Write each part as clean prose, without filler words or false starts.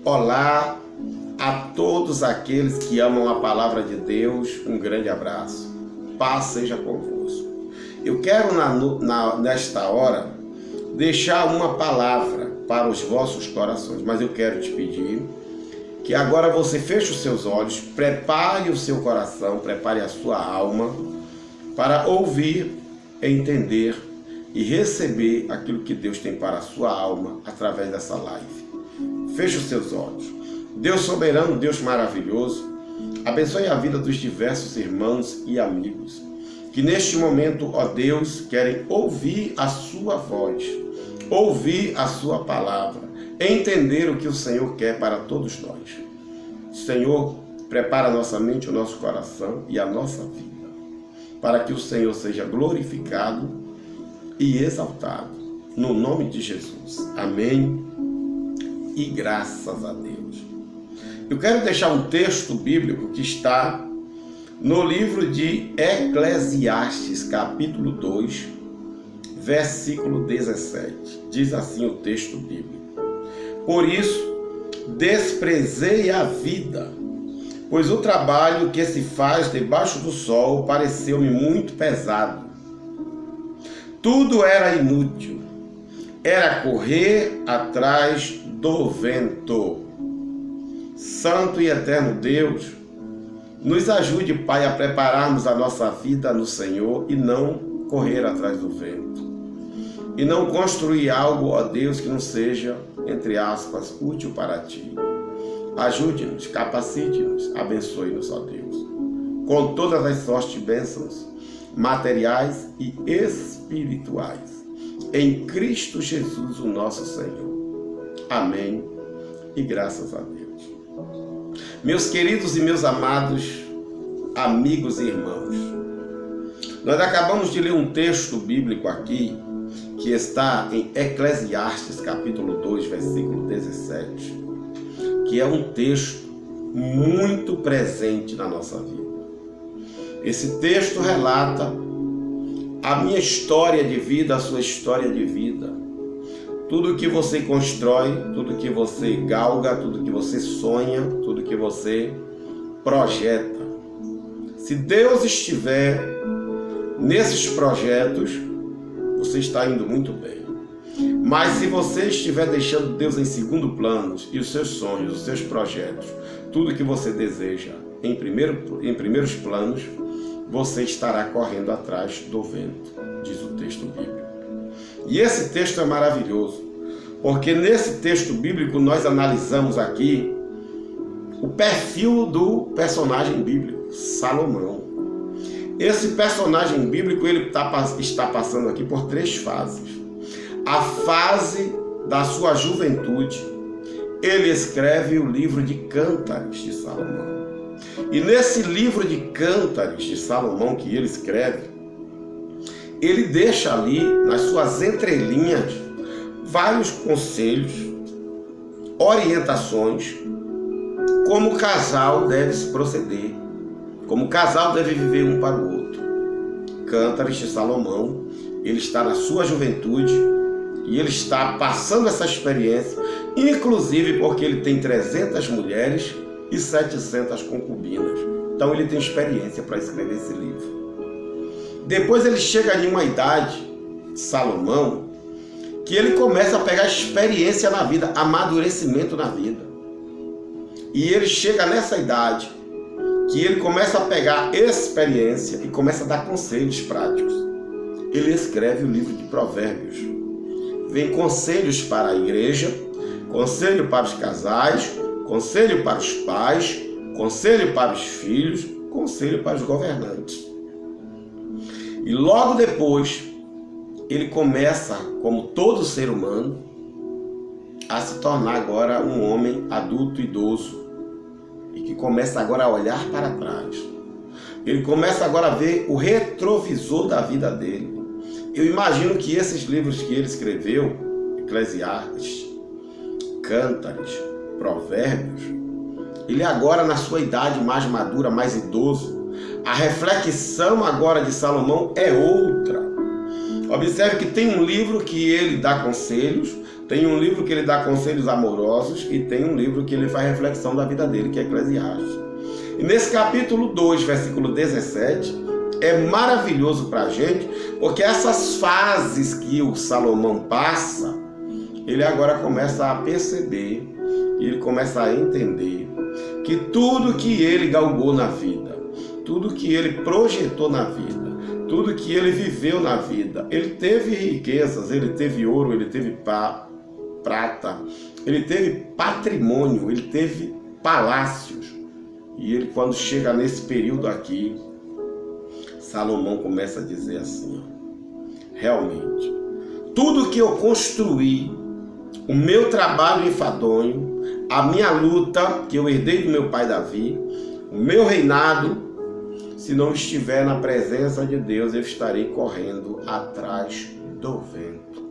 Olá a todos aqueles que amam a palavra de Deus, um grande abraço. Paz seja convosco. Eu quero nesta hora deixar uma palavra para os vossos corações, mas eu quero te pedir que agora você feche os seus olhos, prepare o seu coração, prepare a sua alma para ouvir, entender e receber aquilo que Deus tem para a sua alma através dessa live. Feche os seus olhos. Deus soberano, Deus maravilhoso, abençoe a vida dos diversos irmãos e amigos que neste momento, ó Deus, querem ouvir a sua voz, ouvir a sua palavra, entender o que o Senhor quer para todos nós. Senhor, prepara a nossa mente, o nosso coração e a nossa vida, para que o Senhor seja glorificado e exaltado, no nome de Jesus. Amém e graças a Deus. Eu quero deixar um texto bíblico que está no livro de Eclesiastes, capítulo 2, versículo 17. Diz assim o texto bíblico: Por isso, desprezei a vida, pois o trabalho que se faz debaixo do sol pareceu-me muito pesado. Tudo era inútil, era correr atrás do vento. Santo e eterno Deus, nos ajude, Pai, a prepararmos a nossa vida no Senhor e não correr atrás do vento. E não construir algo, ó Deus, que não seja, entre aspas, útil para Ti. Ajude-nos, capacite-nos, abençoe-nos, ó Deus, com todas as sortes de bênçãos, materiais e espirituais, em Cristo Jesus, o nosso Senhor. Amém e graças a Deus. Meus queridos e meus amados amigos e irmãos, nós acabamos de ler um texto bíblico aqui, que está em Eclesiastes, capítulo 2, versículo 17, que é um texto muito presente na nossa vida. Esse texto relata a minha história de vida, a sua história de vida. Tudo que você constrói, tudo que você galga, tudo que você sonha, tudo que você projeta. Se Deus estiver nesses projetos, você está indo muito bem. Mas se você estiver deixando Deus em segundo plano e os seus sonhos, os seus projetos, tudo que você deseja em primeiros planos, você estará correndo atrás do vento, diz o texto bíblico. E esse texto é maravilhoso, porque nesse texto bíblico nós analisamos aqui o perfil do personagem bíblico, Salomão. Esse personagem bíblico ele está passando aqui por 3 fases. A fase da sua juventude, ele escreve o livro de Cântares de Salomão. E nesse livro de Cântares de Salomão que ele escreve, ele deixa ali, nas suas entrelinhas, vários conselhos, orientações, como o casal deve se proceder, como o casal deve viver um para o outro. Cântares de Salomão, ele está na sua juventude e ele está passando essa experiência, inclusive porque ele tem 300 mulheres e 700 concubinas. Então ele tem experiência para escrever esse livro. Depois ele chega em uma idade, Salomão, que ele começa a pegar experiência na vida, amadurecimento na vida. E ele chega nessa idade que ele começa a pegar experiência e começa a dar conselhos práticos. Ele escreve o livro de Provérbios. Vem conselhos para a igreja, conselho para os casais, conselho para os pais, conselho para os filhos, conselho para os governantes. E logo depois, ele começa, como todo ser humano, a se tornar agora um homem adulto, idoso, e que começa agora a olhar para trás. Ele começa agora a ver o retrovisor da vida dele. Eu imagino que esses livros que ele escreveu, Eclesiastes, Cântares, Provérbios, ele agora na sua idade mais madura, mais idoso, a reflexão agora de Salomão é outra. Observe que tem um livro que ele dá conselhos, Tem um livro que ele dá conselhos amorosos e tem um livro que ele faz reflexão da vida dele, que é Eclesiastes. E nesse capítulo 2, versículo 17, é maravilhoso para a gente, porque essas fases que o Salomão passa, ele agora começa a perceber, ele começa a entender que tudo que ele galgou na vida, tudo que ele projetou na vida, tudo que ele viveu na vida, ele teve riquezas, ele teve ouro, ele teve prata, ele teve patrimônio, ele teve palácios. E ele, quando chega nesse período aqui, Salomão começa a dizer assim, ó, realmente, tudo que eu construí, o meu trabalho enfadonho, a minha luta que eu herdei do meu pai Davi, o meu reinado, se não estiver na presença de Deus, eu estarei correndo atrás do vento.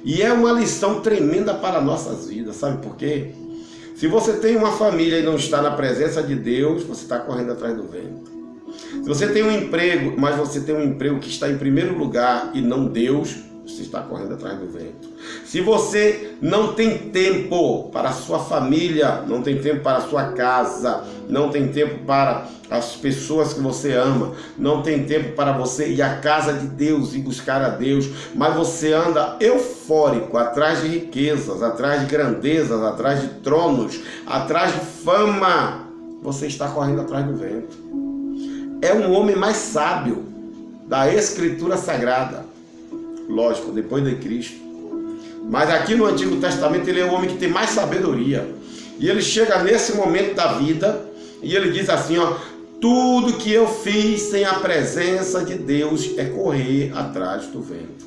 E é uma lição tremenda para nossas vidas, sabe por quê? Se você tem uma família e não está na presença de Deus, você está correndo atrás do vento. Se você tem um emprego, mas você tem um emprego que está em primeiro lugar e não Deus, você está correndo atrás do vento. Se você não tem tempo para a sua família, não tem tempo para a sua casa, não tem tempo para as pessoas que você ama, não tem tempo para você ir à casa de Deus e buscar a Deus, mas você anda eufórico, atrás de riquezas, atrás de grandezas, atrás de tronos, atrás de fama, você está correndo atrás do vento. É um homem mais sábio da Escritura Sagrada. Lógico, depois de Cristo. Mas aqui no Antigo Testamento ele é o homem que tem mais sabedoria. E ele chega nesse momento da vida e ele diz assim, ó, tudo que eu fiz sem a presença de Deus é correr atrás do vento.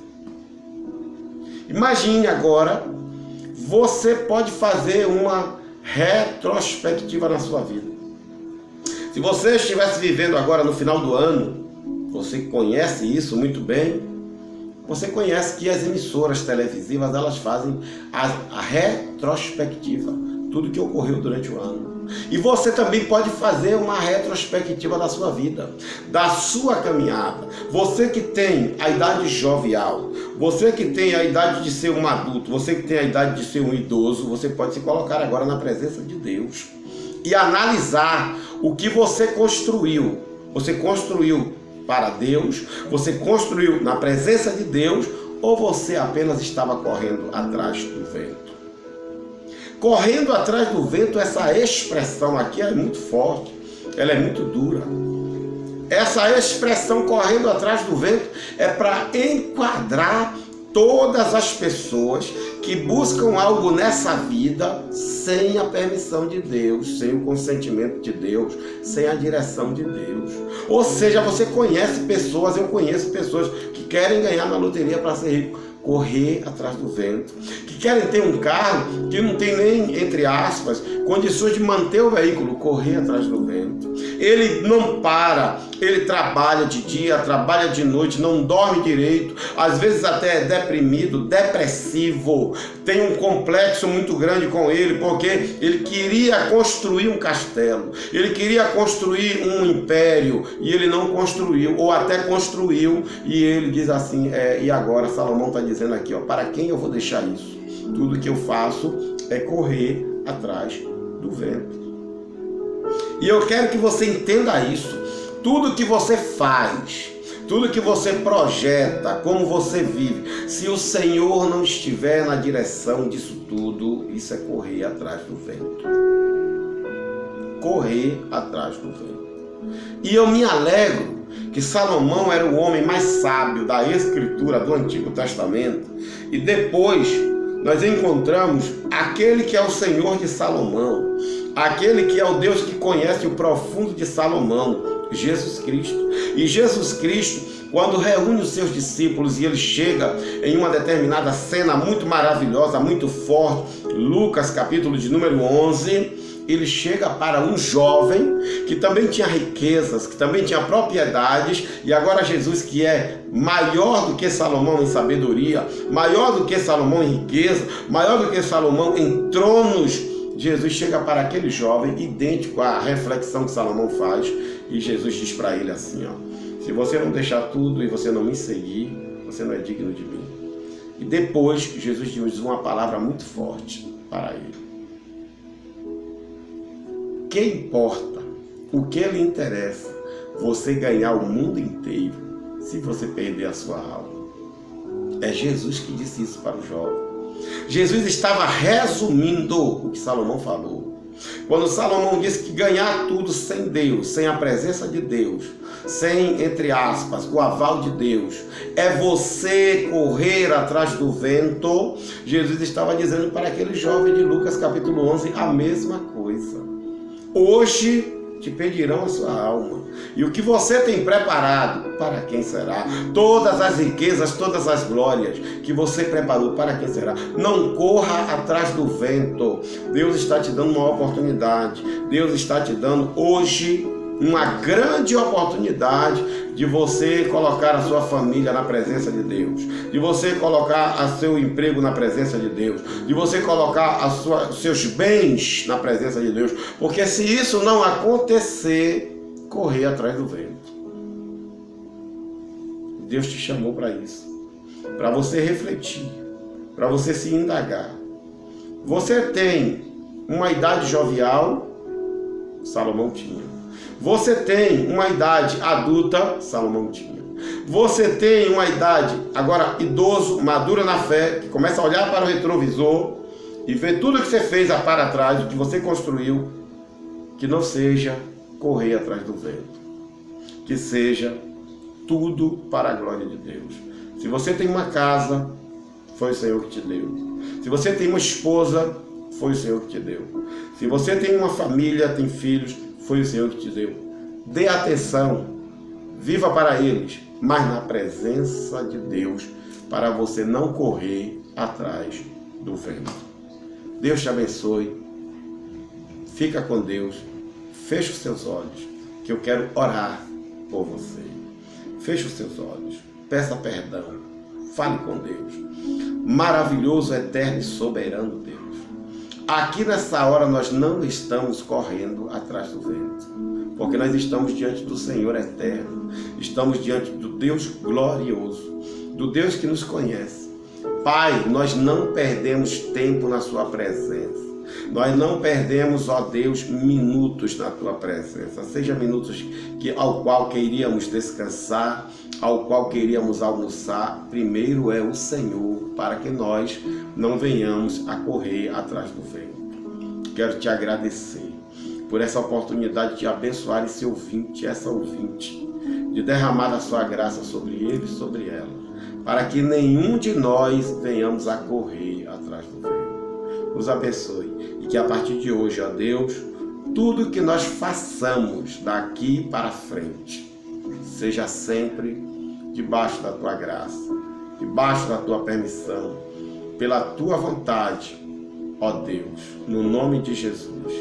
Imagine agora, você pode fazer uma retrospectiva na sua vida. Se você estivesse vivendo agora no final do ano, você conhece isso muito bem, você conhece que as emissoras televisivas, elas fazem a retrospectiva, tudo que ocorreu durante o ano. E você também pode fazer uma retrospectiva da sua vida, da sua caminhada. Você que tem a idade jovial, você que tem a idade de ser um adulto, você que tem a idade de ser um idoso, você pode se colocar agora na presença de Deus e analisar o que você construiu. Você construiu para Deus, você construiu na presença de Deus, ou você apenas estava correndo atrás do vento? Correndo atrás do vento, essa expressão aqui é muito forte, ela é muito dura. Essa expressão correndo atrás do vento é para enquadrar todas as pessoas que buscam algo nessa vida sem a permissão de Deus, sem o consentimento de Deus, sem a direção de Deus. Ou seja, você conhece pessoas, eu conheço pessoas que querem ganhar na loteria para ser rico, correr atrás do vento, que querem ter um carro que não tem nem, entre aspas, condições de manter o veículo, correr atrás do vento. Ele não para, ele trabalha de dia, trabalha de noite, não dorme direito, às vezes até é deprimido, depressivo, tem um complexo muito grande com ele, porque ele queria construir um castelo, ele queria construir um império, e ele não construiu, ou até construiu, e ele diz assim, e agora Salomão está dizendo aqui, ó, para quem eu vou deixar isso? Tudo que eu faço é correr atrás do vento. E eu quero que você entenda isso. Tudo que você faz, tudo que você projeta, como você vive, se o Senhor não estiver na direção disso tudo, isso é correr atrás do vento. Correr atrás do vento. E eu me alegro que Salomão era o homem mais sábio da Escritura do Antigo Testamento. E depois nós encontramos aquele que é o Senhor de Salomão, aquele que é o Deus que conhece o profundo de Salomão, Jesus Cristo. E Jesus Cristo, quando reúne os seus discípulos e ele chega em uma determinada cena muito maravilhosa, muito forte, Lucas capítulo de número 11, ele chega para um jovem que também tinha riquezas, que também tinha propriedades, e agora Jesus, que é maior do que Salomão em sabedoria, maior do que Salomão em riqueza, maior do que Salomão em tronos, Jesus chega para aquele jovem, idêntico à reflexão que Salomão faz, e Jesus diz para ele assim, ó, se você não deixar tudo e você não me seguir, você não é digno de mim. E depois Jesus diz uma palavra muito forte para ele. Que importa, o que lhe interessa, você ganhar o mundo inteiro se você perder a sua alma? É Jesus que disse isso para o jovem. Jesus estava resumindo o que Salomão falou. Quando Salomão disse que ganhar tudo sem Deus, sem a presença de Deus, sem, entre aspas, o aval de Deus, é você correr atrás do vento, Jesus estava dizendo para aquele jovem de Lucas capítulo 11 a mesma coisa. Hoje te pedirão a sua alma. E o que você tem preparado, para quem será? Todas as riquezas, todas as glórias que você preparou, para quem será? Não corra atrás do vento. Deus está te dando uma oportunidade. Deus está te dando hoje uma grande oportunidade de você colocar a sua família na presença de Deus, de você colocar o seu emprego na presença de Deus, de você colocar os seus bens na presença de Deus, porque se isso não acontecer, correr atrás do vento. Deus te chamou para isso, para você refletir, para você se indagar. Você tem uma idade jovial, Salomão tinha. Você tem uma idade adulta, Salomão tinha. Você tem uma idade, agora idoso, madura na fé, que começa a olhar para o retrovisor e ver tudo que você fez para trás, o que você construiu, que não seja correr atrás do vento, que seja tudo para a glória de Deus. Se você tem uma casa, foi o Senhor que te deu. Se você tem uma esposa, foi o Senhor que te deu. Se você tem uma família, tem filhos, foi o Senhor que te deu. Dê atenção, viva para eles, mas na presença de Deus, para você não correr atrás do vento. Deus te abençoe. Fica com Deus. Feche os seus olhos, que eu quero orar por você. Feche os seus olhos. Peça perdão. Fale com Deus. Maravilhoso, eterno e soberano Deus. Aqui nessa hora nós não estamos correndo atrás do vento, porque nós estamos diante do Senhor eterno, estamos diante do Deus glorioso, do Deus que nos conhece. Pai, nós não perdemos tempo na sua presença, nós não perdemos, ó Deus, minutos na tua presença, seja minutos ao qual queríamos descansar, ao qual queríamos almoçar. Primeiro é o Senhor, para que nós não venhamos a correr atrás do vento. Quero te agradecer por essa oportunidade de abençoar esse ouvinte, essa ouvinte, de derramar a sua graça sobre ele e sobre ela, para que nenhum de nós venhamos a correr atrás do vento. Nos abençoe e que a partir de hoje, ó Deus, tudo que nós façamos daqui para frente seja sempre debaixo da tua graça, debaixo da tua permissão, pela tua vontade, ó Deus, no nome de Jesus.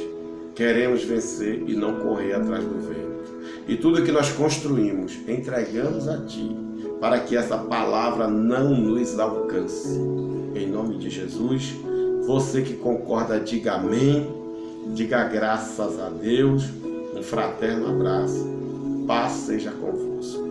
Queremos vencer e não correr atrás do vento. E tudo que nós construímos, entregamos a ti, para que essa palavra não nos alcance. Em nome de Jesus, você que concorda, diga amém, diga graças a Deus, um fraterno abraço, paz seja convosco.